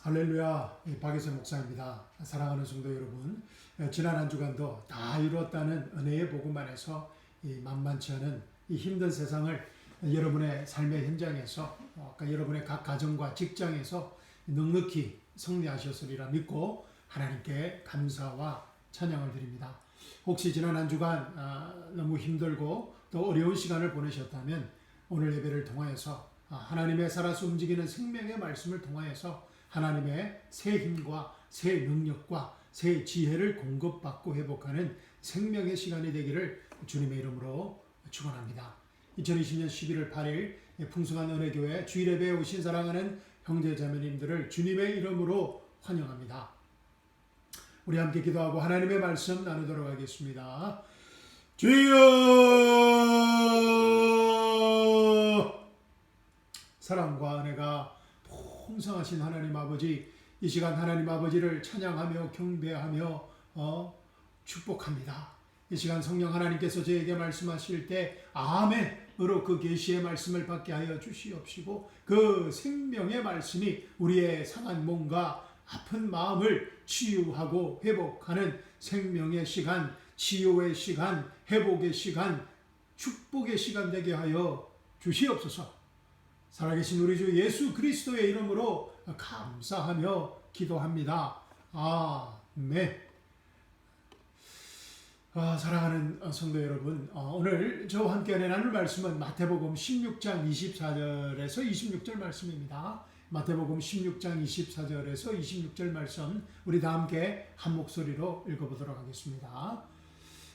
할렐루야, 박예선 목사입니다. 사랑하는 성도 여러분, 지난 한 주간도 다 이루었다는 은혜의 복음 안에서 만만치 않은 이 힘든 세상을 여러분의 삶의 현장에서, 여러분의 각 가정과 직장에서 넉넉히 승리하셨으리라 믿고 하나님께 감사와 찬양을 드립니다. 혹시 지난 한 주간 너무 힘들고 또 어려운 시간을 보내셨다면 오늘 예배를 통하여서 하나님의 살아서 움직이는 생명의 말씀을 통하여서 하나님의 새 힘과 새 능력과 새 지혜를 공급받고 회복하는 생명의 시간이 되기를 주님의 이름으로 축원합니다. 2020년 11월 8일 풍성한 은혜교회 주일예배에 오신 사랑하는 형제자매님들을 주님의 이름으로 환영합니다. 우리 함께 기도하고 하나님의 말씀 나누도록 하겠습니다. 주여! 사랑과 은혜가 풍성하신 하나님 아버지, 이 시간 하나님 아버지를 찬양하며 경배하며 축복합니다. 이 시간 성령 하나님께서 저에게 말씀하실 때 아멘으로 그 계시의 말씀을 받게 하여 주시옵시고, 그 생명의 말씀이 우리의 상한 몸과 아픈 마음을 치유하고 회복하는 생명의 시간, 치유의 시간, 회복의 시간, 축복의 시간 되게 하여 주시옵소서. 살아계신 우리 주 예수 그리스도의 이름으로 감사하며 기도합니다. 아멘. 사랑하는 성도 여러분, 오늘 저와 함께 나눌 말씀은 마태복음 16장 24절에서 26절 말씀입니다. 마태복음 16장 24절에서 26절 말씀, 우리 다 함께 한 목소리로 읽어보도록 하겠습니다.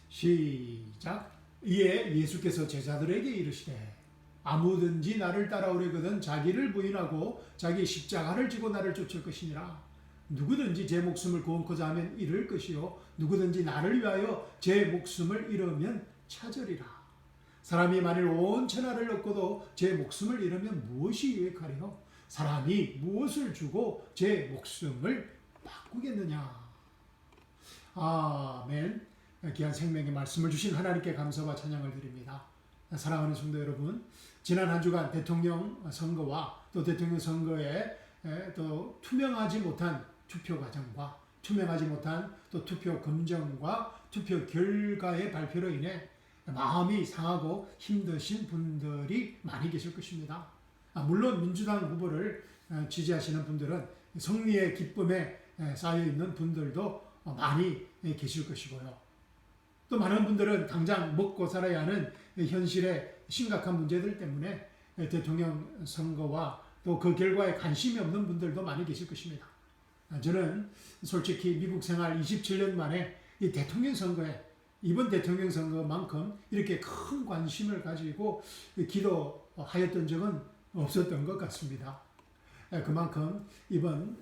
시작. 이에 예수께서 제자들에게 이르시되 아무든지 나를 따라오려거든 자기를 부인하고 자기 십자가를 지고 나를 쫓을 것이니라. 누구든지 제 목숨을 구원코자 하면 잃을 것이요 누구든지 나를 위하여 제 목숨을 잃으면 찾으리라. 사람이 만일 온 천하를 얻고도 제 목숨을 잃으면 무엇이 유익하리요? 사람이 무엇을 주고 제 목숨을 바꾸겠느냐. 아멘. 귀한 생명의 말씀을 주신 하나님께 감사와 찬양을 드립니다. 사랑하는 성도 여러분, 지난 한 주간 대통령 선거와 또 대통령 선거에 또 투명하지 못한 투표 과정과 투명하지 못한 또 투표 검정과 투표 결과의 발표로 인해 마음이 상하고 힘드신 분들이 많이 계실 것입니다. 물론 민주당 후보를 지지하시는 분들은 승리의 기쁨에 쌓여있는 분들도 많이 계실 것이고요. 또 많은 분들은 당장 먹고 살아야 하는 현실의 심각한 문제들 때문에 대통령 선거와 또 그 결과에 관심이 없는 분들도 많이 계실 것입니다. 저는 솔직히 미국 생활 27년 만에 이 대통령 선거에, 이번 대통령 선거만큼 이렇게 큰 관심을 가지고 기도하였던 적은 없었던 것 같습니다. 그만큼 이번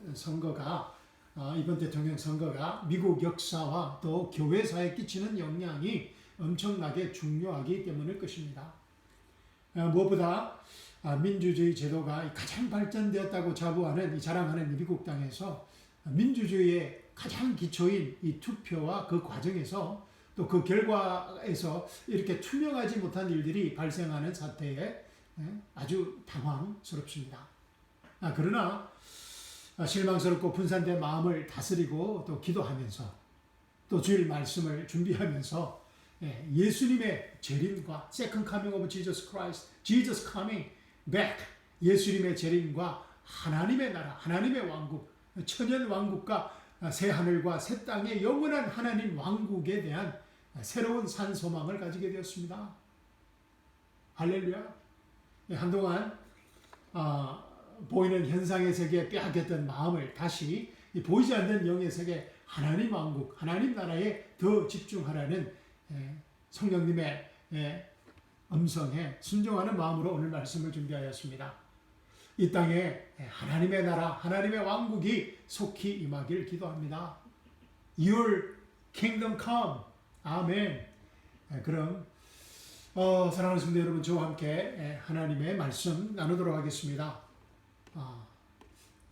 대통령 선거가 미국 역사와 또 교회사에 끼치는 영향이 엄청나게 중요하기 때문일 것입니다. 무엇보다 민주주의 제도가 가장 발전되었다고 자랑하는 이 미국 땅에서 민주주의의 가장 기초인 이 투표와 그 과정에서 또 그 결과에서 이렇게 투명하지 못한 일들이 발생하는 사태에 아주 당황스럽습니다. 그러나 실망스럽고 분산된 마음을 다스리고 또 기도하면서 또 주일 말씀을 준비하면서 예수님의 재림과 Second Coming of Jesus Christ, Jesus Coming Back, 예수님의 재림과 하나님의 나라, 하나님의 왕국, 천연 왕국과 새 하늘과 새 땅의 영원한 하나님 왕국에 대한 새로운 산소망을 가지게 되었습니다. 할렐루야. 한동안 보이는 현상의 세계에 빼앗겼던 마음을 다시 보이지 않는 영의 세계, 하나님 왕국, 하나님 나라에 더 집중하라는 성령님의 음성에 순종하는 마음으로 오늘 말씀을 준비하였습니다. 이 땅에 하나님의 나라, 하나님의 왕국이 속히 임하길 기도합니다. Your kingdom come. 아멘. 그럼 사랑하는 성도 여러분, 저와 함께 하나님의 말씀 나누도록 하겠습니다.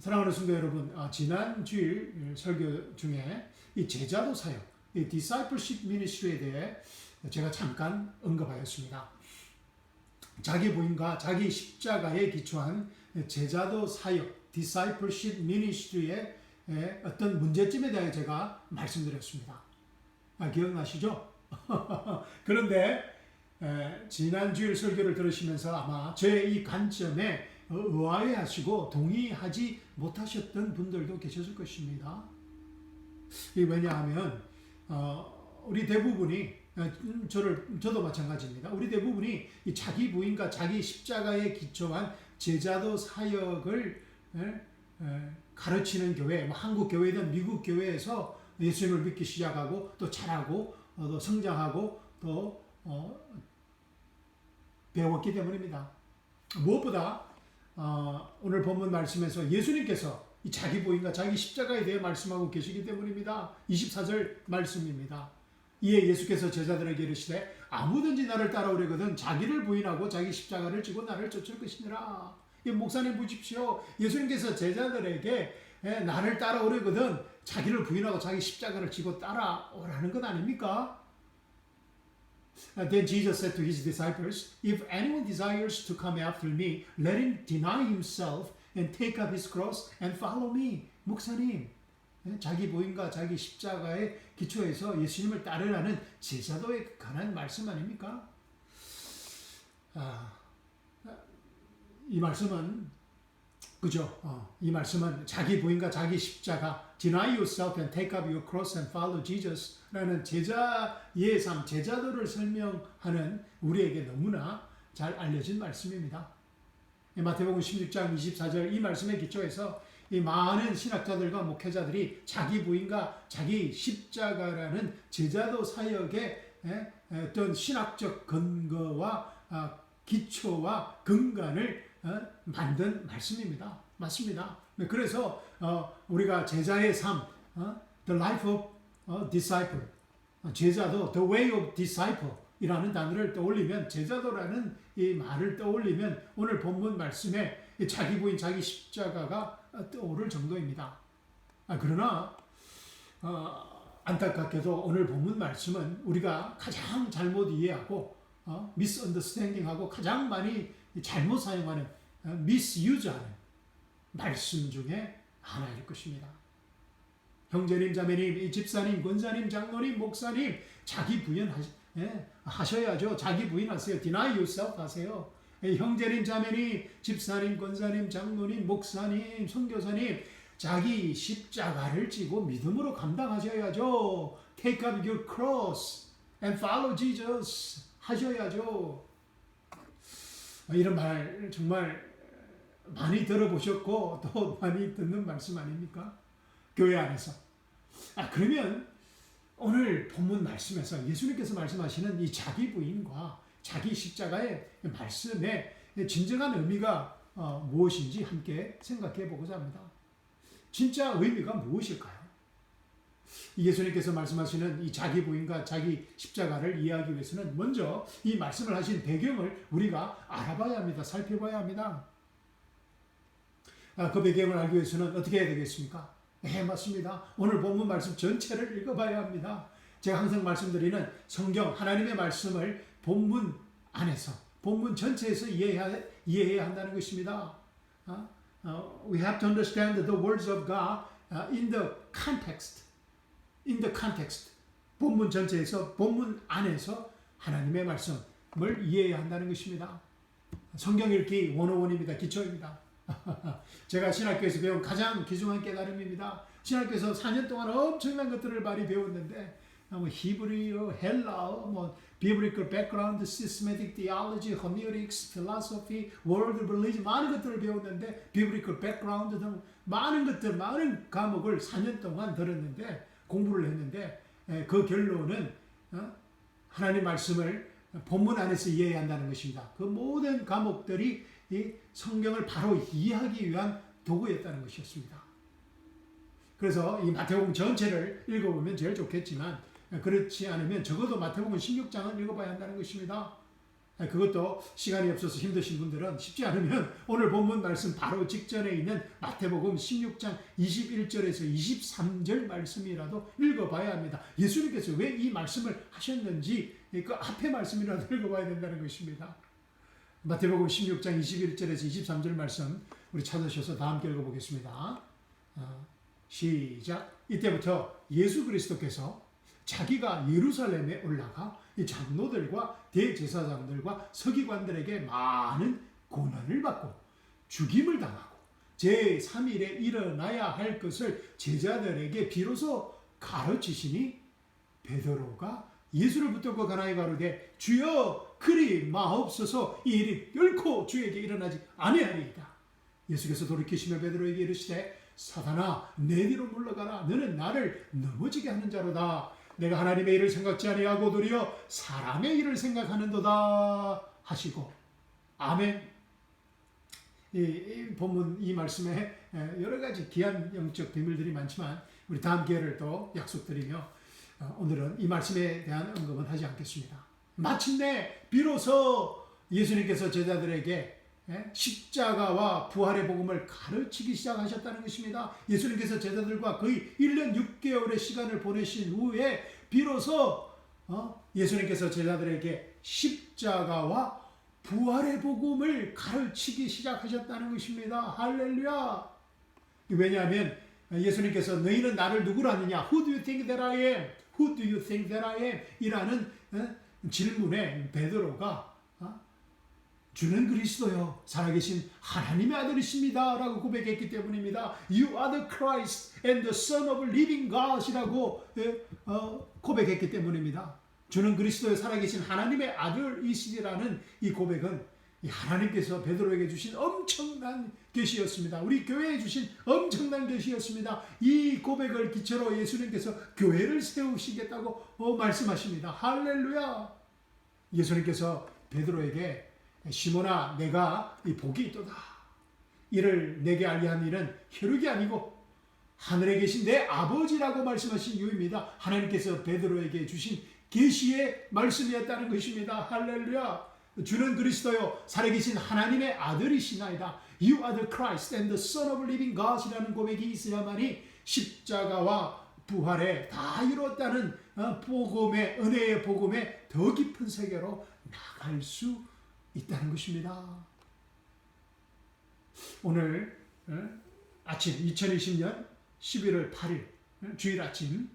사랑하는 성도 여러분, 지난 주일 설교 중에 이 제자도 사역, 이 discipleship ministry에 대해 제가 잠깐 언급하였습니다. 자기 부인과 자기 십자가에 기초한 제자도 사역, discipleship ministry의 어떤 문제점에 대해 제가 말씀드렸습니다. 기억나시죠? 그런데 지난주일 설교를 들으시면서 아마 저의 이 관점에 의아해하시고 동의하지 못하셨던 분들도 계셨을 것입니다. 왜냐하면 우리 대부분이 저도 마찬가지입니다. 우리 대부분이 이 자기 부인과 자기 십자가에 기초한 제자도 사역을 가르치는 교회, 한국 교회든 미국 교회에서 예수님을 믿기 시작하고 또 자라고 또 성장하고 또 배웠기 때문입니다. 무엇보다 오늘 본문 말씀에서 예수님께서 이 자기 부인과 자기 십자가에 대해 말씀하고 계시기 때문입니다. 24절 말씀입니다. 이에 예수께서 제자들에게 이르시되 아무든지 나를 따라오려거든 자기를 부인하고 자기 십자가를 지고 나를 쫓을 것이니라. 목사님 보십시오. 예수님께서 제자들에게 나를 따라오려거든 자기를 부인하고 자기 십자가를 지고 따라오라는 것 아닙니까? Then Jesus said to his disciples, If anyone desires to come after me, let him deny himself and take up his cross and follow me. 목사님, 자기 부인과 자기 십자가의 기초에서 예수님을 따르라는 제자도에 관한 말씀 아닙니까? 이 말씀은 그죠? 이 말씀은 자기 부인과 자기 십자가, deny yourself and take up your cross and follow Jesus 라는 제자의 삶, 제자도를 설명하는 우리에게 너무나 잘 알려진 말씀입니다. 마태복음 16장 24절 이 말씀의 기초에서 이 많은 신학자들과 목회자들이 자기 부인과 자기 십자가라는 제자도 사역의 어떤 신학적 근거와 기초와 근간을 만든 말씀입니다. 맞습니다. 그래서 우리가 제자의 삶, the life of disciple, 제자도 the way of disciple 이라는 단어를 떠올리면 제자도라는 이 말을 떠올리면 오늘 본문 말씀에 자기 부인 자기 십자가가 떠오를 정도입니다. 그러나 안타깝게도 오늘 본문 말씀은 우리가 가장 잘못 이해하고 misunderstanding하고 가장 많이 잘못 사용하는 misuse하는 말씀 중에 하나일 것입니다. 형제님, 자매님, 집사님, 권사님, 장로님, 목사님 자기 부인하셔야죠. 자기 부인하세요. deny yourself 하세요. 형제님, 자매님, 집사님, 권사님, 장로님, 목사님, 선교사님 자기 십자가를 지고 믿음으로 감당하셔야죠. Take up your cross and follow Jesus 하셔야죠. 이런 말 정말 많이 들어보셨고 또 많이 듣는 말씀 아닙니까? 교회 안에서. 그러면 오늘 본문 말씀에서 예수님께서 말씀하시는 이 자기 부인과 자기 십자가의 말씀의 진정한 의미가 무엇인지 함께 생각해 보고자 합니다. 진짜 의미가 무엇일까요? 예수님께서 말씀하시는 이 자기 부인과 자기 십자가를 이해하기 위해서는 먼저 이 말씀을 하신 배경을 우리가 알아봐야 합니다. 살펴봐야 합니다. 그 배경을 알기 위해서는 어떻게 해야 되겠습니까? 맞습니다. 오늘 본문 말씀 전체를 읽어봐야 합니다. 제가 항상 말씀드리는 성경 하나님의 말씀을 본문 안에서 본문 전체에서 이해해야 한다는 것입니다. We have to understand the words of God in the context. In the context. 본문 전체에서 본문 안에서 하나님의 말씀을 이해해야 한다는 것입니다. 성경 읽기 101입니다. 기초입니다. 제가 신학교에서 배운 가장 귀중한 깨달음입니다. 신학교에서 4년 동안 엄청난 것들을 많이 배웠는데 히브리어, 헬라어, biblical background, systematic theology, hermeneutics, philosophy, world religion 많은 것들을 배웠는데 biblical background 등 많은 것들, 많은 과목을 4년 동안 들었는데 공부를 했는데 그 결론은 하나님 말씀을 본문 안에서 이해해야 한다는 것입니다. 그 모든 과목들이 이 성경을 바로 이해하기 위한 도구였다는 것이었습니다. 그래서 이 마태복음 전체를 읽어보면 제일 좋겠지만 그렇지 않으면 적어도 마태복음 16장은 읽어봐야 한다는 것입니다. 그것도 시간이 없어서 힘드신 분들은 쉽지 않으면 오늘 본문 말씀 바로 직전에 있는 마태복음 16장 21절에서 23절 말씀이라도 읽어봐야 합니다. 예수님께서 왜 이 말씀을 하셨는지 그 앞에 말씀이라도 읽어봐야 된다는 것입니다. 마태복음 16장 21절에서 23절 말씀 우리 찾으셔서 다 함께 읽어보겠습니다. 시작. 이때부터 예수 그리스도께서 자기가 예루살렘에 올라가 이 장로들과 대제사장들과 서기관들에게 많은 고난을 받고 죽임을 당하고 제3일에 일어나야 할 것을 제자들에게 비로소 가르치시니 베드로가 예수를 붙들고 가나이 가로되 주여 그리 마옵소서 이 일이 결코 주에게 일어나지 아니하리이다. 예수께서 돌이키시며 베드로에게 이르시되 사단아 내 뒤로 물러가라. 너는 나를 넘어지게 하는 자로다. 내가 하나님의 일을 생각지 아니하고 도리어 사람의 일을 생각하는도다 하시고. 아멘. 이 본문 이 말씀에 여러 가지 귀한 영적 비밀들이 많지만 우리 다음 기회를 또 약속드리며 오늘은 이 말씀에 대한 언급은 하지 않겠습니다. 마침내 비로소 예수님께서 제자들에게 십자가와 부활의 복음을 가르치기 시작하셨다는 것입니다. 예수님께서 제자들과 거의 1년 6개월의 시간을 보내신 후에 비로소 예수님께서 제자들에게 십자가와 부활의 복음을 가르치기 시작하셨다는 것입니다. 할렐루야. 왜냐하면 예수님께서 너희는 나를 누구로 하느냐? Who do you think that I am? Who do you think that I am? 이라는 질문에 베드로가 주는 그리스도요 살아계신 하나님의 아들이십니다 라고 고백했기 때문입니다. You are the Christ and the Son of living God 이라고 고백했기 때문입니다. 주는 그리스도요 살아계신 하나님의 아들이시라는 이 고백은 하나님께서 베드로에게 주신 엄청난 계시였습니다. 우리 교회에 주신 엄청난 계시였습니다. 이 고백을 기초로 예수님께서 교회를 세우시겠다고 말씀하십니다. 할렐루야. 예수님께서 베드로에게 시몬아 내가 이 복이 있도다. 이를 내게 알게 한 일은 혈육이 아니고 하늘에 계신 내 아버지라고 말씀하신 이유입니다. 하나님께서 베드로에게 주신 계시의 말씀이었다는 것입니다. 할렐루야. 주는 그리스도요 살아계신 하나님의 아들이시나이다. You are the Christ and the Son of living God 이라는 고백이 있어야만이 십자가와 부활에 다 이뤘다는 복음의 은혜의 복음의 더 깊은 세계로 나갈 수 있다는 것입니다. 오늘 아침 2020년 11월 8일 주일 아침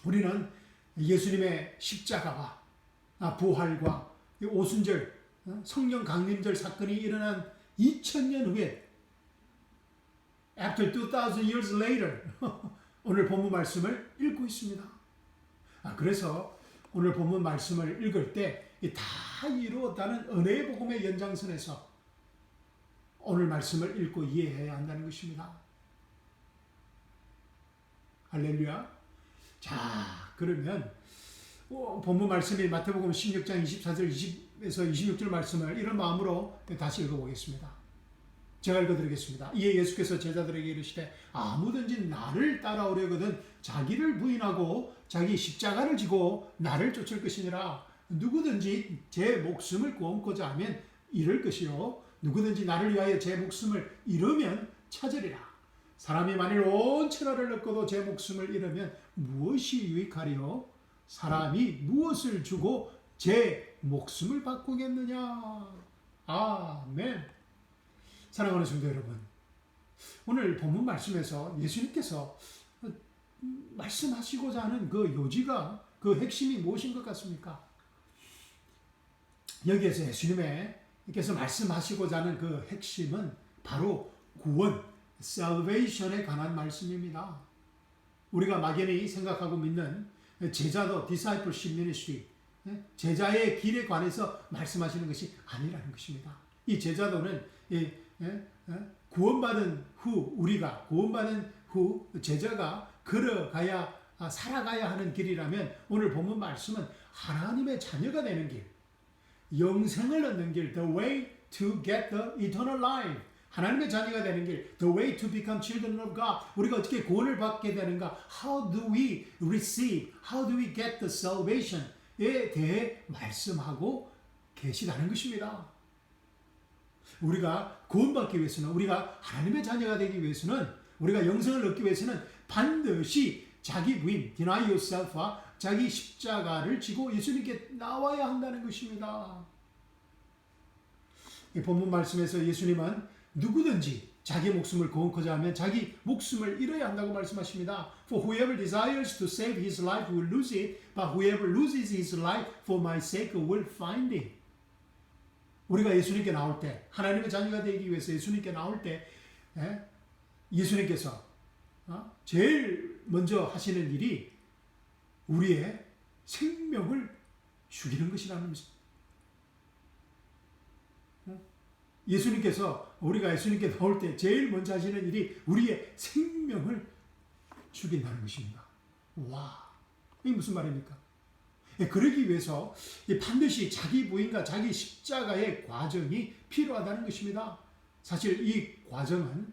우리는 예수님의 십자가와 부활과 오순절 성령 강림절 사건이 일어난 2000년 후에 After 2000 years later 오늘 본문 말씀을 읽고 있습니다. 그래서 오늘 본문 말씀을 읽을 때 다 이루었다는 은혜의 복음의 연장선에서 오늘 말씀을 읽고 이해해야 한다는 것입니다. 할렐루야. 자, 그러면 본문 말씀이 마태복음 16장 24절 20에서 26절 말씀을 이런 마음으로 다시 읽어보겠습니다. 제가 읽어드리겠습니다. 이에 예수께서 제자들에게 이르시되 아무든지 나를 따라오려거든 자기를 부인하고 자기 십자가를 지고 나를 쫓을 것이니라. 누구든지 제 목숨을 구원코자 하면 잃을 것이요 누구든지 나를 위하여 제 목숨을 잃으면 찾으리라. 사람이 만일 온 천하를 얻고도 제 목숨을 잃으면 무엇이 유익하리요? 사람이 무엇을 주고 제 목숨을 바꾸겠느냐? 아멘. 사랑하는 성도 여러분, 오늘 본문 말씀에서 예수님께서 말씀하시고자 하는 그 요지가 그 핵심이 무엇인 것 같습니까? 여기에서 예수님께서 말씀하시고자 하는 그 핵심은 바로 구원, salvation에 관한 말씀입니다. 우리가 막연히 생각하고 믿는 제자도 discipleship ministry, 제자의 길에 관해서 말씀하시는 것이 아니라는 것입니다. 이 제자도는 구원받은 후 우리가 구원받은 후 제자가 걸어가야 살아가야 하는 길이라면 오늘 본문 말씀은 하나님의 자녀가 되는 길, 영생을 얻는 길, the way to get the eternal life, 하나님의 자녀가 되는 길, the way to become children of God, 우리가 어떻게 구원을 받게 되는가, how do we receive, how do we get the salvation에 대해 말씀하고 계시다는 것입니다. 우리가 구원받기 위해서는, 우리가 하나님의 자녀가 되기 위해서는, 우리가 영생을 얻기 위해서는 반드시 자기 부인, deny yourself와 자기 십자가를 지고 예수님께 나와야 한다는 것입니다. 이 본문 말씀에서 예수님은 누구든지 자기 목숨을 구원코자 하면 자기 목숨을 잃어야 한다고 말씀하십니다. For whoever desires to save his life will lose it, but whoever loses his life for my sake will find it. 우리가 예수님께 나올 때, 하나님의 자녀가 되기 위해서 예수님께 나올 때 예수님께서 제일 먼저 하시는 일이 우리의 생명을 죽이는 것이라는 것입니다. 예수님께서 우리가 예수님께 나올 때 제일 먼저 하시는 일이 우리의 생명을 죽인다는 것입니다. 와, 이게 무슨 말입니까? 그러기 위해서 반드시 자기 부인과 자기 십자가의 과정이 필요하다는 것입니다. 사실 이 과정은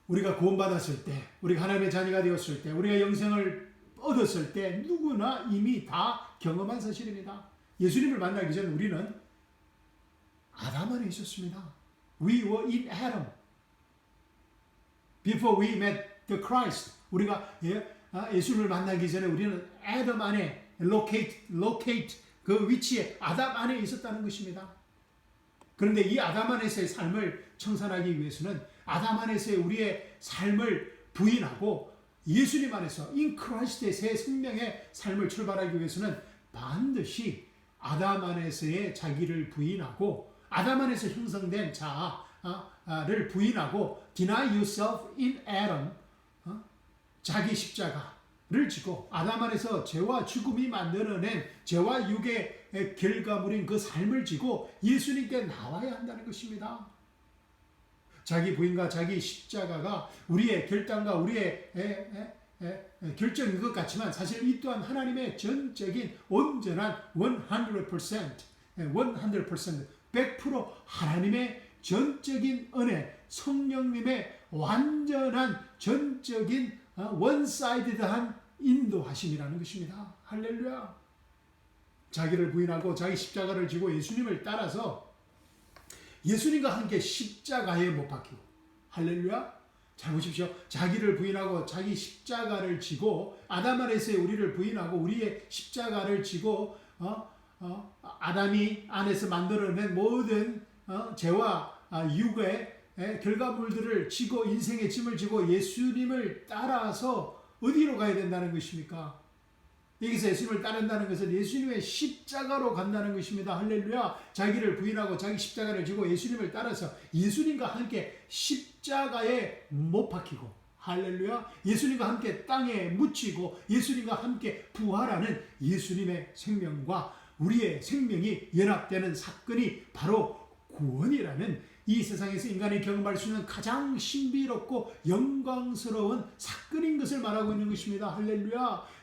우리가 구원받았을 때, 우리가 하나님의 자녀가 되었을 때, 우리가 영생을 얻었을 때 누구나 이미 다 경험한 사실입니다. 예수님을 만나기 전 우리는 아담 안에 있었습니다. We were in Adam. Before we met the Christ. 우리가 예수를 만나기 전에 우리는 아담 안에 locate 그 위치에 아담 안에 있었다는 것입니다. 그런데 이 아담 안에서의 삶을 청산하기 위해서는 아담 안에서의 우리의 삶을 부인하고 예수님 안에서 in Christ의 새 생명의 삶을 출발하기 위해서는 반드시 아담 안에서의 자기를 부인하고 아담 안에서 형성된 자아를 부인하고 deny yourself in Adam, 자기 십자가를 지고 아담 안에서 죄와 죽음이 만들어낸 죄와 육의 결과물인 그 삶을 지고 예수님께 나와야 한다는 것입니다. 자기 부인과 자기 십자가가 우리의 결단과 우리의 결정인 것 같지만 사실 이 또한 하나님의 전적인 온전한 100% 100% 하나님의 전적인 은혜, 성령님의 완전한 전적인 원사이드한 인도하심이라는 것입니다. 할렐루야. 자기를 부인하고 자기 십자가를 지고 예수님을 따라서 예수님과 함께 십자가에 못 박히고, 할렐루야. 잘 보십시오. 자기를 부인하고 자기 십자가를 지고 아담 안에서의 우리를 부인하고 우리의 십자가를 지고 아담이 안에서 만들어낸 모든 죄와 육의 결과물들을 지고 인생의 짐을 지고 예수님을 따라서 어디로 가야 된다는 것입니까? 여기서 예수님을 따른다는 것은 예수님의 십자가로 간다는 것입니다. 할렐루야. 자기를 부인하고 자기 십자가를 지고 예수님을 따라서 예수님과 함께 십자가에 못 박히고, 할렐루야. 예수님과 함께 땅에 묻히고 예수님과 함께 부활하는 예수님의 생명과 우리의 생명이 연합되는 사건이 바로 구원이라는 이 세상에서 인간이 경험할 수 있는 가장 신비롭고 영광스러운 사건인 것을 말하고 있는 것입니다. 할렐루야.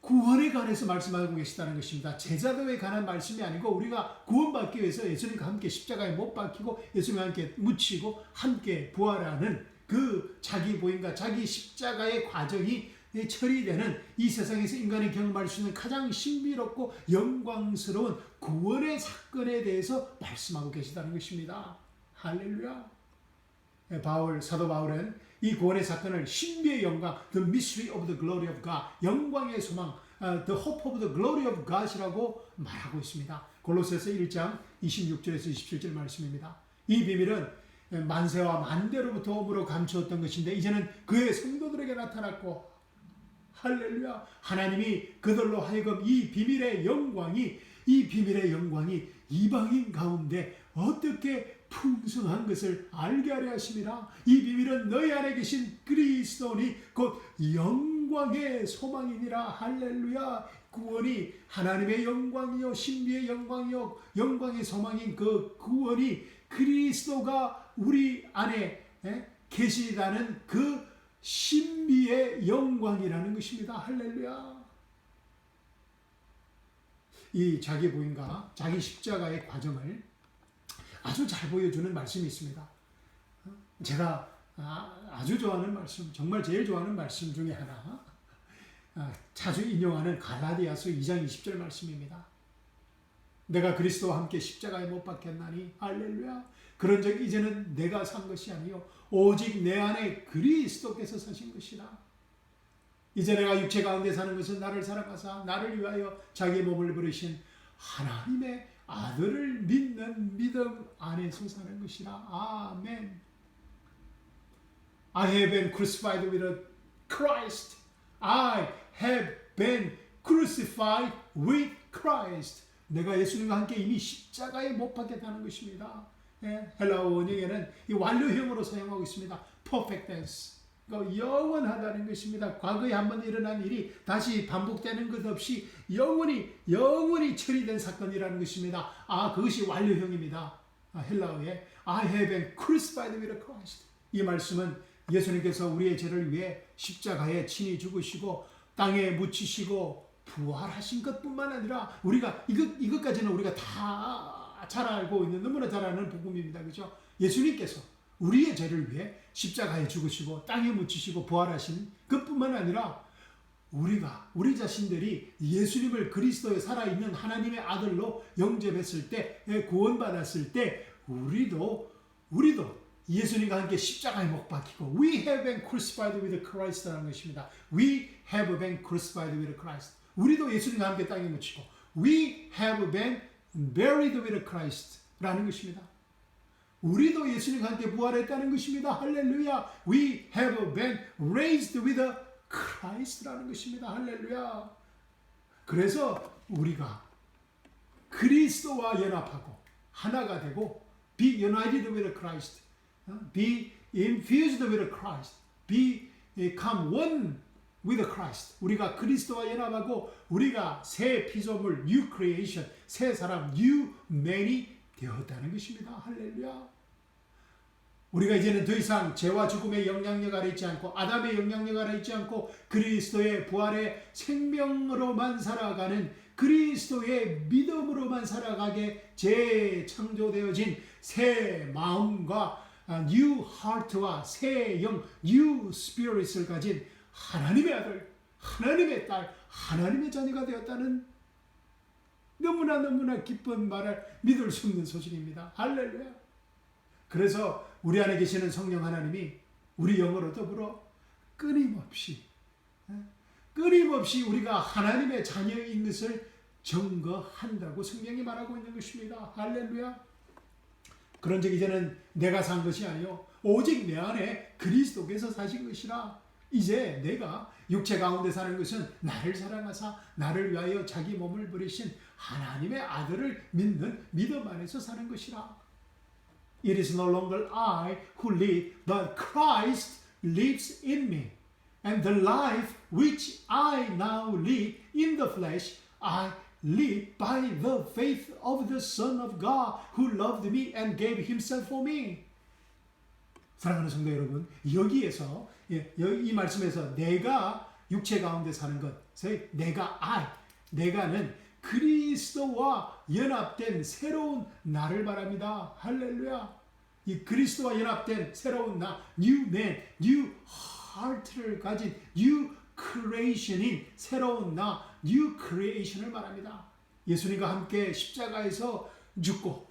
구원에 관해서 말씀하고 계시다는 것입니다. 제자도에 관한 말씀이 아니고 우리가 구원받기 위해서 예수님과 함께 십자가에 못 박히고 예수님과 함께 묻히고 함께 부활하는 그 자기 부인과 자기 십자가의 과정이 처리되는 이 세상에서 인간이 경험할 수 있는 가장 신비롭고 영광스러운 구원의 사건에 대해서 말씀하고 계시다는 것입니다. 할렐루야. 사도 바울은 이 구원의 사건을 신비의 영광, the mystery of the glory of God, 영광의 소망, the hope of the glory of God이라고 말하고 있습니다. 골로새서 1장 26절에서 27절 말씀입니다. 이 비밀은 만세와 만대로부터 오므로 감추었던 것인데 이제는 그의 성도들에게 나타났고, 할렐루야. 하나님이 그들로 하여금 이 비밀의 영광이 이방인 가운데 어떻게 풍성한 것을 알게 하려 하심이라. 이 비밀은 너희 안에 계신 그리스도니 곧 영광의 소망이니라. 할렐루야. 구원이 하나님의 영광이요 신비의 영광이요 영광의 소망인 그 구원이 그리스도가 우리 안에 계시다는 그 신비의 영광이라는 것입니다. 할렐루야. 이 자기 부인과 자기 십자가의 과정을 아주 잘 보여주는 말씀이 있습니다. 제가 아주 좋아하는 말씀, 정말 제일 좋아하는 말씀 중에 하나, 자주 인용하는 갈라디아서 2장 20절 말씀입니다. 내가 그리스도와 함께 십자가에 못 박혔나니, 할렐루야. 그런즉 이제는 내가 산 것이 아니요 오직 내 안에 그리스도께서 사신 것이라. 이제 내가 육체 가운데 사는 것은 나를 사랑하사 나를 위하여 자기 몸을 버리신 하나님의 아들을 믿는 믿음 안에서 사는 것이라. 아멘. I have been crucified with Christ. I have been crucified with Christ. 내가 예수님과 함께 이미 십자가에 못 박혔다는 것입니다. 예, 헬라어 원형에는 이 완료형으로 사용하고 있습니다. perfect tense. 그러니까 영원하다는 것입니다. 과거에 한번 일어난 일이 다시 반복되는 것 없이 영원히 처리된 사건이라는 것입니다. 그것이 완료형입니다. 헬라어에 I have been crucified with Christ. 이 말씀은 예수님께서 우리의 죄를 위해 십자가에 친히 죽으시고 땅에 묻히시고 부활하신 것뿐만 아니라 우리가 이것까지는 우리가 다 잘 알고 있는 너무나 잘 아는 복음입니다. 그렇죠? 예수님께서 우리의 죄를 위해 십자가에 죽으시고 땅에 묻히시고 부활하신 것뿐만 아니라 우리 자신들이 예수님을 그리스도에 살아있는 하나님의 아들로 영접했을 때 구원받았을 때 우리도 예수님과 함께 십자가에 못 박히고 We have been crucified with Christ라는 것입니다. We have been crucified with Christ. 우리도 예수님과 함께 땅에 묻히고 We have been buried with Christ라는 것입니다. 우리도 예수님과 함께 부활했다는 것입니다. 할렐루야. We have been raised with Christ라는 것입니다. 할렐루야. 그래서 우리가 그리스도와 연합하고 하나가 되고 be united with Christ, be infused with Christ, become one with Christ. 우리가 그리스도와 연합하고 우리가 새 피조물, new creation, 새 사람, new man이 되었다는 것입니다. 할렐루야. 우리가 이제는 더 이상 죄와 죽음의 영향력 아래 있지 않고 아담의 영향력 아래 있지 않고 그리스도의 부활의 생명으로만 살아가는 그리스도의 믿음으로만 살아가게 재창조되어진 새 마음과 new heart와 새 영, new spirit을 가진 하나님의 아들, 하나님의 딸, 하나님의 자녀가 되었다는 너무나 기쁜 말을 믿을 수 없는 소식입니다. 할렐루야. 그래서 우리 안에 계시는 성령 하나님이 우리 영으로 더불어 끊임없이 우리가 하나님의 자녀인 것을 증거한다고 성경이 말하고 있는 것입니다. 할렐루야. 그런즉 이제는 내가 산 것이 아니요 오직 내 안에 그리스도께서 사신 것이라. 이제 내가 육체 가운데 사는 것은 나를 사랑하사 나를 위하여 자기 몸을 버리신 하나님의 아들을 믿는 믿음 안에서 사는 것이라. It is no longer I who live, but Christ lives in me. And the life which I now live in the flesh, I live by the faith of the Son of God who loved me and gave himself for me. 사랑하는 성도 여러분, 여기에서 이 말씀에서 내가 육체 가운데 사는 것, 내가는 그리스도와 연합된 새로운 나를 말합니다. 할렐루야. 이 그리스도와 연합된 새로운 나, new man, new heart를 가진 new creation인 새로운 나, new creation을 말합니다. 예수님과 함께 십자가에서 죽고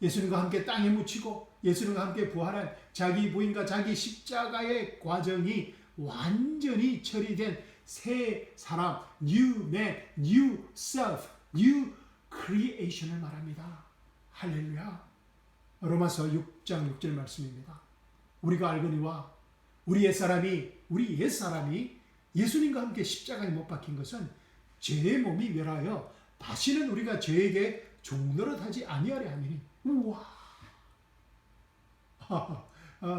예수님과 함께 땅에 묻히고 예수님과 함께 부활한 자기 부인과 자기 십자가의 과정이 완전히 처리된 새 사람, new man, new self, new creation을 말합니다. 할렐루야. 로마서 6장 6절 말씀입니다. 우리가 알거니와 우리 옛사람이 예수님과 함께 십자가에 못 박힌 것은 죄의 몸이 멸하여 다시는 우리가 죄에게 종노릇하지 아니하려 함이니. 우와.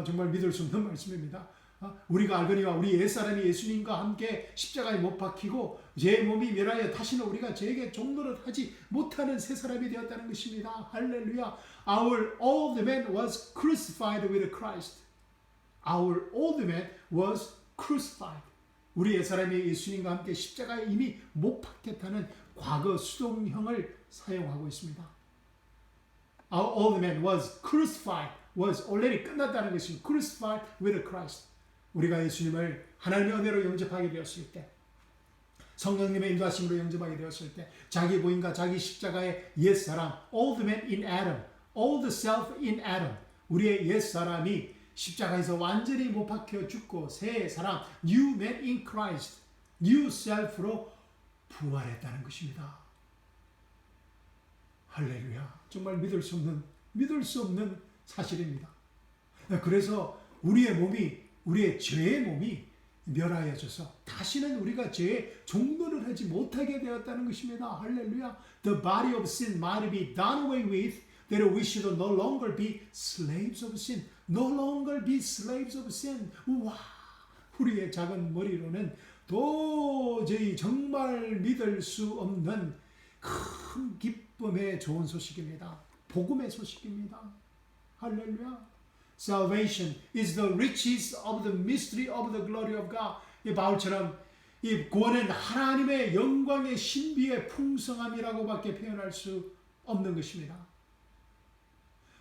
정말 믿을 수 없는 말씀입니다. 우리가 알거니와 우리 옛사람이 예수님과 함께 십자가에 못 박히고 죄의 몸이 멸하여 다시는 우리가 죄에게 종노릇하지 못하는 새 사람이 되었다는 것입니다. 할렐루야. Our old man was crucified with Christ. Our old man was crucified. 우리 옛사람이 예수님과 함께 십자가에 이미 못 박혔다는 과거 수동형을 사용하고 있습니다. Our old man was crucified. was already 끝났다는 것이 crucified with Christ. 우리가 예수님을 하나님의 은혜로 영접하게 되었을 때, 성령님의 인도하심으로 영접하게 되었을 때, 자기 부인과 자기 십자가의 옛사람, old man in Adam, old self in Adam, 우리의 옛사람이 십자가에서 완전히 못 박혀 죽고 새 사람, new man in Christ, new self로 부활했다는 것입니다. 할렐루야. 정말 믿을 수 없는 사실입니다. 그래서 우리의 몸이 우리의 죄의 몸이 멸하여져서 다시는 우리가 죄의 종노를 하지 못하게 되었다는 것입니다. 할렐루야. The body of sin might be done away with, that we should no longer be slaves of sin. No longer be slaves of sin. 우와, 우리의 작은 머리로는 도저히 정말 믿을 수 없는 큰 기쁨의 좋은 소식입니다. 복음의 소식입니다. 할렐루야. Salvation is the riches of the mystery of the glory of God. 이 바울처럼 이 구원은 하나님의 영광의 신비의 풍성함이라고밖에 표현할 수 없는 것입니다.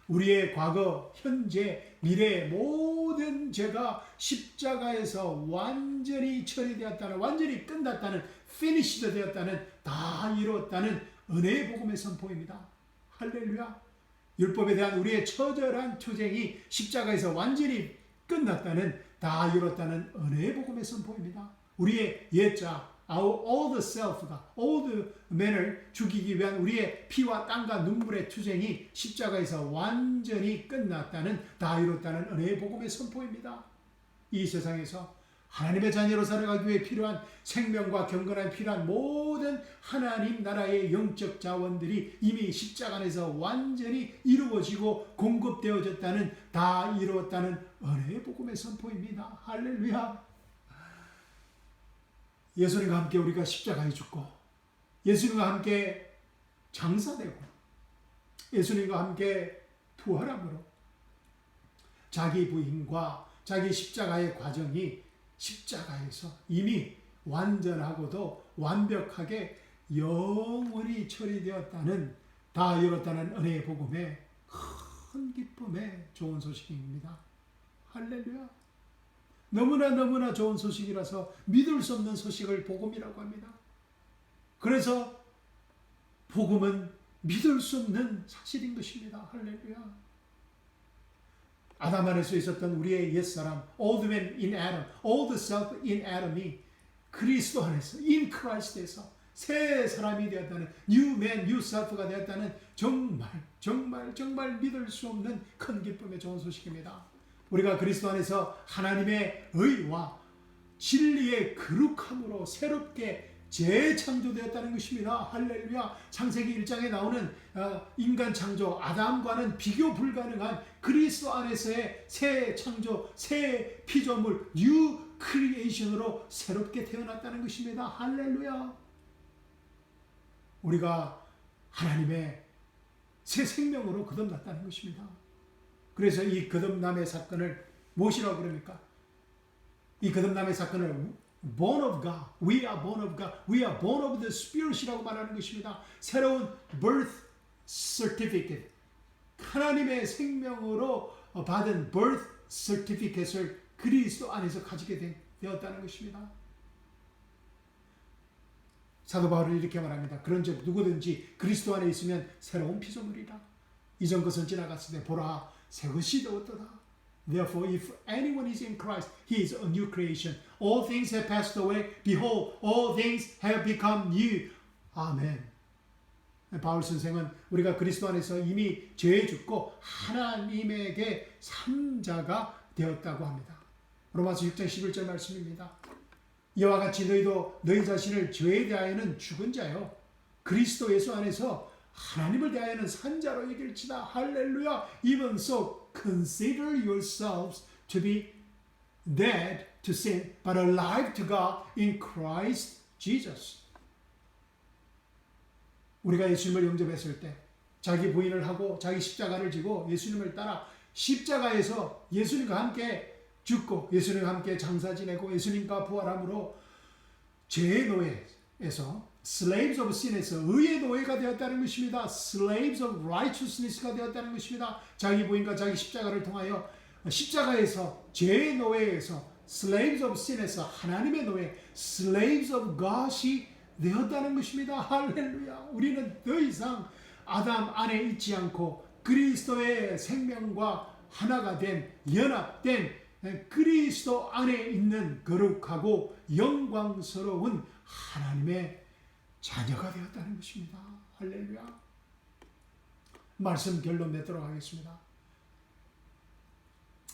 우리의 과거, 현재, 미래의 모든 죄가 십자가에서 완전히 처리되었다는, 완전히 끝났다는, finished 되었다는, 다 이루었다는 은혜의 복음의 선포입니다. 할렐루야. 율법에 대한 우리의 처절한 투쟁이 십자가에서 완전히 끝났다는, 다 이뤘다는 은혜의 복음의 선포입니다. 우리의 옛자, our old self가, old man을 죽이기 위한 우리의 피와 땀과 눈물의 투쟁이 십자가에서 완전히 끝났다는, 다 이뤘다는 은혜의 복음의 선포입니다. 이 세상에서 하나님의 자녀로 살아가기 위해 필요한 생명과 경건함이 필요한 모든 하나님 나라의 영적 자원들이 이미 십자가 안에서 완전히 이루어지고 공급되어졌다는, 다 이루었다는 은혜의 복음의 선포입니다. 할렐루야. 예수님과 함께 우리가 십자가에 죽고, 예수님과 함께 장사되고, 예수님과 함께 부활함으로 자기 부인과 자기 십자가의 과정이 십자가에서 이미 완전하고도 완벽하게 영원히 처리되었다는, 다 이뤘다는 은혜의 복음의 큰 기쁨의 좋은 소식입니다. 할렐루야. 너무나 좋은 소식이라서 믿을 수 없는 소식을 복음이라고 합니다. 그래서 복음은 믿을 수 없는 사실인 것입니다. 할렐루야. 아담 안에서 있었던 우리의 옛사람, old man in Adam, old self in Adam이 그리스도 안에서, in Christ에서 새 사람이 되었다는, new man, new self가 되었다는 정말 믿을 수 없는 큰 기쁨의 좋은 소식입니다. 우리가 그리스도 안에서 하나님의 의와 진리의 거룩함으로 새롭게 재창조되었다는 것입니다. 할렐루야. 창세기 1장에 나오는 인간 창조 아담과는 비교 불가능한 그리스도 안에서의 새 창조, 새 피조물, 뉴 크리에이션으로 새롭게 태어났다는 것입니다. 할렐루야. 우리가 하나님의 새 생명으로 거듭났다는 것입니다. 그래서 이 거듭남의 사건을 무엇이라고 그럽니까? 이 거듭남의 사건을 born of God, we are born of God, we are born of the Spirit이라고 말하는 것입니다. 새로운 birth certificate, 하나님의 생명으로 받은 birth certificate을 그리스도 안에서 가지게 되었다는 것입니다. 사도 바울은 이렇게 말합니다. 그런즉 누구든지 그리스도 안에 있으면 새로운 피조물이라. 이전 것은 지나갔을 때 보라 새 것이 되었도다. Therefore, if anyone is in Christ, he is a new creation. All things have passed away. Behold, all things have become new. 아멘. 바울 선생은 우리가 그리스도 안에서 이미 죄에 죽고 하나님에게 산 자가 되었다고 합니다. 로마서 6장 11절 말씀입니다. 이와 같이 너희도 너희 자신을 죄에 대하여는 죽은 자요 그리스도 예수 안에서 하나님을 대하여는 산 자로 여길지다. 할렐루야. Even so, consider yourselves to be dead to sin, but alive to God in Christ Jesus. 우리가 예수님을 영접했을 때 자기 부인을 하고 자기 십자가를 지고 예수님을 따라 십자가에서 예수님과 함께 죽고 예수님과 함께 장사 지내고 예수님과 부활함으로 죄의 노예에서 slaves of sin에서 의의 노예가 되었다는 것입니다. slaves of righteousness가 되었다는 것입니다. 자기 부인과 자기 십자가를 통하여 십자가에서 죄의 노예에서 slaves of sin에서 하나님의 노예 slaves of God이 되었다는 것입니다. 할렐루야. 우리는 더 이상 아담 안에 있지 않고 그리스도의 생명과 하나가 된 연합된 그리스도 안에 있는 거룩하고 영광스러운 하나님의 자녀가 되었다는 것입니다. 할렐루야. 말씀 결론 맺도록 하겠습니다.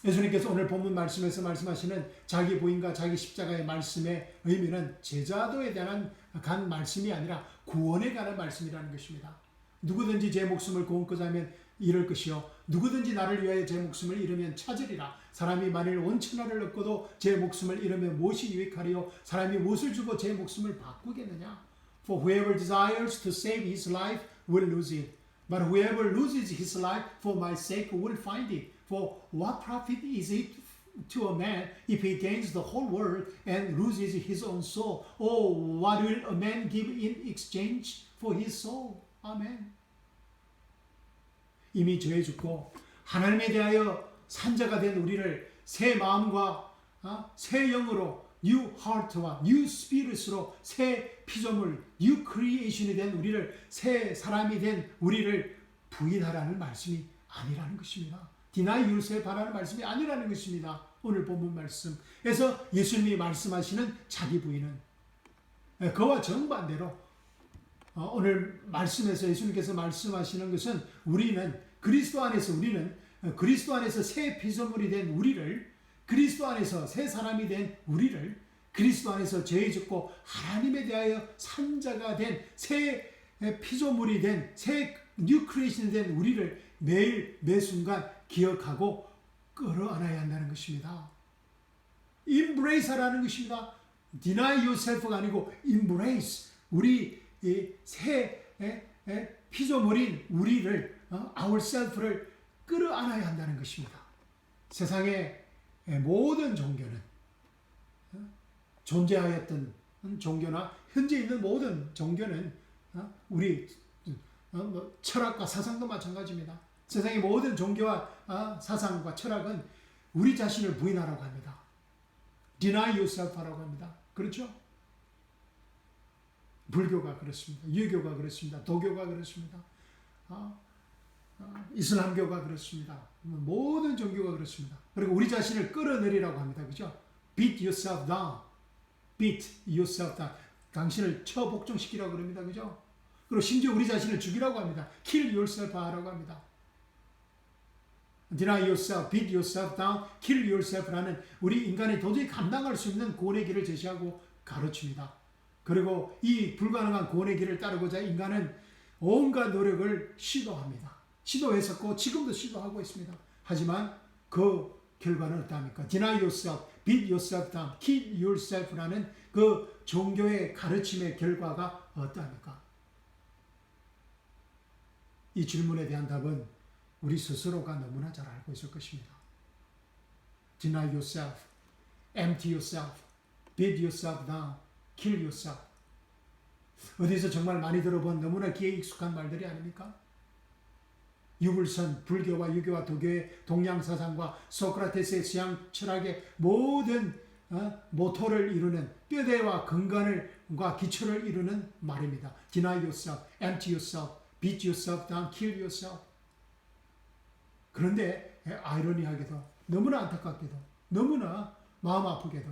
예수님께서 오늘 본문 말씀에서 말씀하시는 자기 부인과 자기 십자가의 말씀의 의미는 제자도에 대한 간 말씀이 아니라 구원에 관한 말씀이라는 것입니다. 누구든지 제 목숨을 구원코자 하면 잃을 것이요 누구든지 나를 위하여 제 목숨을 잃으면 찾으리라. 사람이 만일 온천하를 얻고도 제 목숨을 잃으면 무엇이 유익하리요? 사람이 무엇을 주고 제 목숨을 바꾸겠느냐? For whoever desires to save his life will lose it. But whoever loses his life for my sake will find it. For what profit is it to a man if he gains the whole world and loses his own soul? Or what will a man give in exchange for his soul? 아멘. 이미 죄 죽고 하나님에 대하여 산자가 된 우리를 새 마음과 새 영으로 new heart와 new spirit으로 새 피조물 new creation이 된 우리를 새 사람이 된 우리를 부인하라는 말씀이 아니라는 것입니다. Deny yourself 하라는 말씀이 아니라는 것입니다. 오늘 본문 말씀에서 예수님이 말씀하시는 자기 부인은 그와 정반대로 오늘 말씀에서 예수님께서 말씀하시는 것은 우리는 그리스도 안에서 새 피조물이 된 우리를 그리스도 안에서 새 사람이 된 우리를 그리스도 안에서 죄 짓고 하나님에 대하여 산자가 된 새 피조물이 된 새 뉴 크리에이션이 된 우리를 매일 매순간 기억하고 끌어안아야 한다는 것입니다. embrace하라는 것입니다. deny yourself가 아니고 embrace 우리 새 피조물인 우리를 ourself를 끌어안아야 한다는 것입니다. 세상의 모든 종교는 존재하였던 종교나 현재 있는 모든 종교는 우리 철학과 사상도 마찬가지입니다. 세상의 모든 종교와 사상과 철학은 우리 자신을 부인하라고 합니다. Deny yourself 하라고 합니다. 그렇죠? 불교가 그렇습니다. 유교가 그렇습니다. 도교가 그렇습니다. 이슬람교가 그렇습니다. 모든 종교가 그렇습니다. 그리고 우리 자신을 끌어내리라고 합니다. 그죠? Beat yourself down. Beat yourself down. 당신을 처복종시키라고 그럽니다. 그죠? 그리고 심지어 우리 자신을 죽이라고 합니다. Kill yourself 하라고 합니다. Deny yourself, beat yourself down, kill yourself라는 우리 인간이 도저히 감당할 수 있는 구원의 길을 제시하고 가르칩니다. 그리고 이 불가능한 구원의 길을 따르고자 인간은 온갖 노력을 시도합니다. 시도했었고 지금도 시도하고 있습니다. 하지만 그 결과는 어떠합니까? Deny yourself, beat yourself down, kill yourself라는 그 종교의 가르침의 결과가 어떠합니까? 이 질문에 대한 답은 우리 스스로가 너무나 잘 알고 있을 것입니다. Deny yourself, empty yourself, beat yourself down, kill yourself. 어디서 정말 많이 들어본 너무나 귀에 익숙한 말들이 아닙니까? 유불선, 불교와 유교와 도교의 동양사상과 소크라테스의 서양 철학의 모든 모토를 이루는 뼈대와 근간과 기초를 이루는 말입니다. Deny yourself, empty yourself, beat yourself down, kill yourself. 그런데 아이러니하게도 너무나 안타깝게도 너무나 마음 아프게도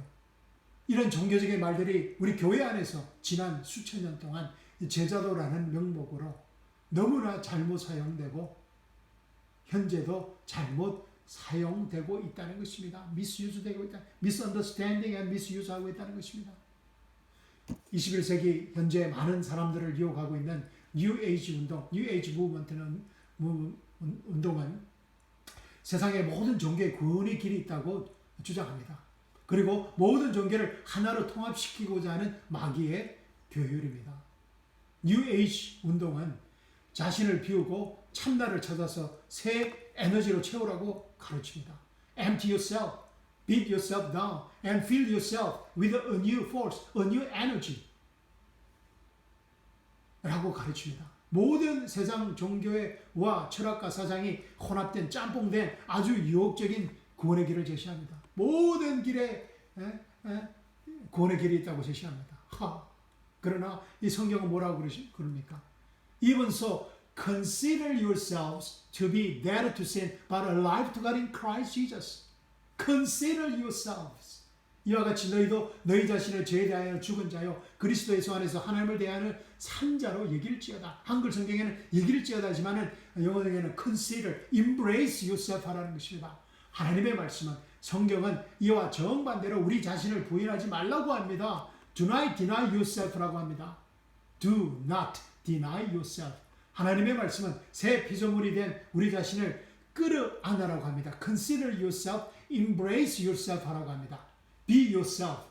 이런 종교적인 말들이 우리 교회 안에서 지난 수천 년 동안 제자도라는 명목으로 너무나 잘못 사용되고 현재도 잘못 사용되고 있다는 것입니다. misuse되고 있다. misunderstanding and misuse하고 있다는 것입니다. 21세기 현재 많은 사람들을 유혹하고 있는 New Age 운동, New Age 운동은 세상의 모든 종교에 구원의 길이 있다고 주장합니다. 그리고 모든 종교를 하나로 통합시키고자 하는 마귀의 교율입니다. New Age 운동은 자신을 비우고 참나를 찾아서 새 에너지로 채우라고 가르칩니다. Empty yourself, beat yourself down, and fill yourself with a new force, a new energy 라고 가르칩니다. 모든 세상 종교와 철학과 사상이 혼합된 짬뽕된 아주 유혹적인 구원의 길을 제시합니다. 모든 길에 구원의 길이 있다고 제시합니다. 그러나 이 성경은 뭐라고 그럽니까? Even so, consider yourselves to be dead to sin, but alive to God in Christ Jesus. Consider yourselves. 이와 같이 너희도 너희 자신을 죄에 대하여 죽은 자요 그리스도 예수 안에서 하나님을 대하는 산자로 여길지어다. 한글 성경에는 여길지어다지만은 영어적에는 consider, embrace yourself 하라는 것입니다. 하나님의 말씀은 성경은 이와 정반대로 우리 자신을 부인하지 말라고 합니다. Do not deny yourself라고 합니다. Do not deny yourself. 하나님의 말씀은 새 피조물이 된 우리 자신을 끌어안으라고 합니다. Consider yourself, embrace yourself 하라고 합니다. Be yourself.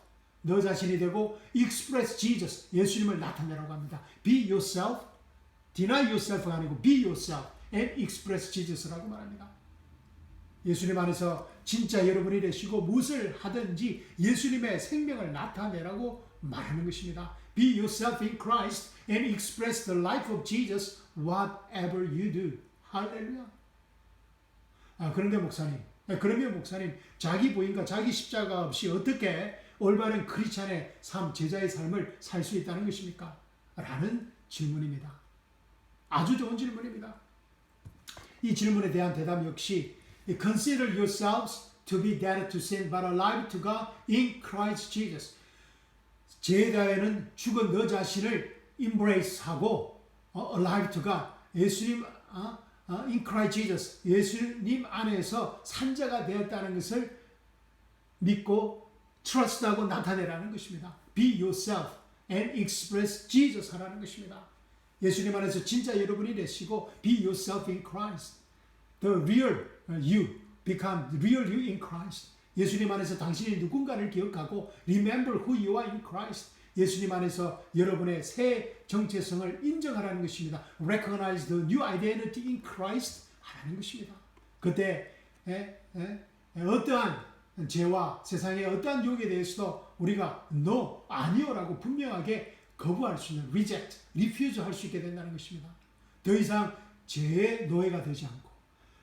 너 자신이 되고 express Jesus. 예수님을 나타내라고 합니다. Be yourself. Deny yourself가 아니고 be yourself and express Jesus라고 말합니다. 예수님 안에서 진짜 여러분이 되시고 무엇을 하든지 예수님의 생명을 나타내라고 말하는 것입니다. Be yourself in Christ and express the life of Jesus whatever you do. 할렐루야. 그런데 목사님, 그러면 목사님, 자기 부인과 자기 십자가 없이 어떻게 올바른 크리스찬의 삶, 제자의 삶을 살 수 있다는 것입니까? 라는 질문입니다. 아주 좋은 질문입니다. 이 질문에 대한 대답 역시 Consider yourselves to be dead to sin but alive to God in Christ Jesus. 죄에 대하여는 죽은 너 자신을 embrace하고 alive to God, 예수님 in Christ Jesus, 예수님 안에서 산자가 되었다는 것을 믿고 trust하고 나타내라는 것입니다. Be yourself and express Jesus 하라는 것입니다. 예수님 안에서 진짜 여러분이 되시고 be yourself in Christ. The real you become the real you in Christ. 예수님 안에서 당신이 누군가를 기억하고 remember who you are in Christ. 예수님 안에서 여러분의 새 정체성을 인정하라는 것입니다. Recognize the new identity in Christ 하라는 것입니다. 그때 어떠한 죄와 세상의 어떠한 유혹에 대해서도 우리가 no, 아니요라고 분명하게 거부할 수 있는 reject, refuse 할 수 있게 된다는 것입니다. 더 이상 죄의 노예가 되지 않고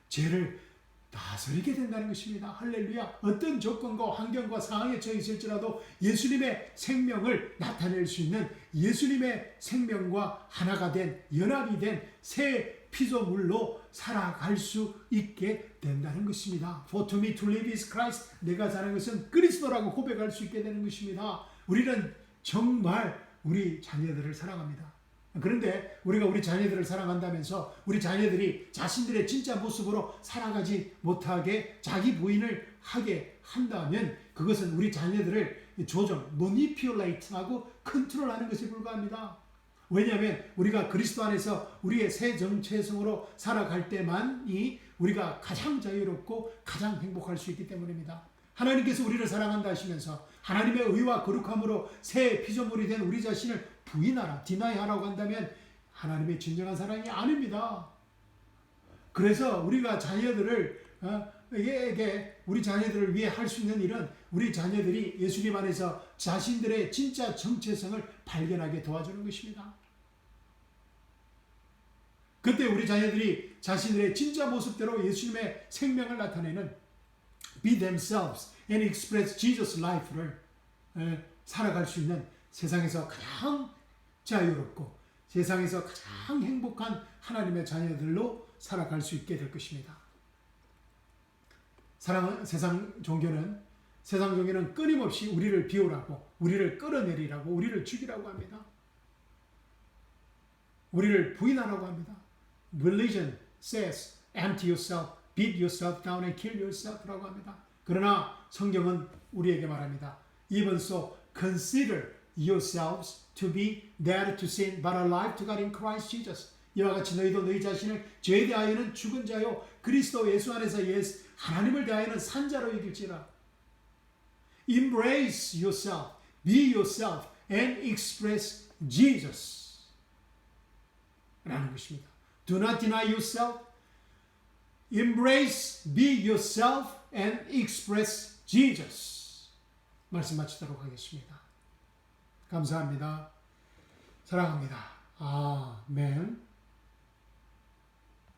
죄를 다스리게 된다는 것입니다. 할렐루야. 어떤 조건과 환경과 상황에 처해 있을지라도 예수님의 생명을 나타낼 수 있는 예수님의 생명과 하나가 된 연합이 된 새 피조물로 살아갈 수 있게 된다는 것입니다. For to me to live is Christ. 내가 사는 것은 그리스도라고 고백할 수 있게 되는 것입니다. 우리는 정말 우리 자녀들을 사랑합니다. 그런데 우리가 우리 자녀들을 사랑한다면서 우리 자녀들이 자신들의 진짜 모습으로 살아가지 못하게 자기 부인을 하게 한다면 그것은 우리 자녀들을 조정, manipulate하고 컨트롤하는 것에 불과합니다. 왜냐하면 우리가 그리스도 안에서 우리의 새 정체성으로 살아갈 때만이 우리가 가장 자유롭고 가장 행복할 수 있기 때문입니다. 하나님께서 우리를 사랑한다 하시면서 하나님의 의와 거룩함으로 새 피조물이 된 우리 자신을 부인하라, 디나이하라고 한다면 하나님의 진정한 사랑이 아닙니다. 그래서 우리가 자녀들을 우리 자녀들을 위해 할 수 있는 일은 우리 자녀들이 예수님 안에서 자신들의 진짜 정체성을 발견하게 도와주는 것입니다. 그때 우리 자녀들이 자신들의 진짜 모습대로 예수님의 생명을 나타내는 be themselves and express Jesus life를 살아갈 수 있는 세상에서 가장 자유롭고 세상에서 가장 행복한 하나님의 자녀들로 살아갈 수 있게 될 것입니다. 세상 종교는 끊임없이 우리를 비우라고, 우리를 끌어내리라고, 우리를 죽이라고 합니다. 우리를 부인하라고 합니다. Religion says, empty yourself, beat yourself down and kill yourself라고 합니다. 그러나 성경은 우리에게 말합니다. Even so, consider yourselves to be dead to sin, but alive to God in Christ Jesus. 이와 같이 너희도 너희 자신을 죄에 대하여는 죽은 자요 그리스도 예수 안에서 하나님을 대하여는 산 자로 여길지라. Embrace yourself, be yourself, and express Jesus. 라는 것입니다. Do not deny yourself. Embrace, be yourself, and express Jesus. 말씀 마치도록 하겠습니다. 감사합니다. 사랑합니다. 아멘.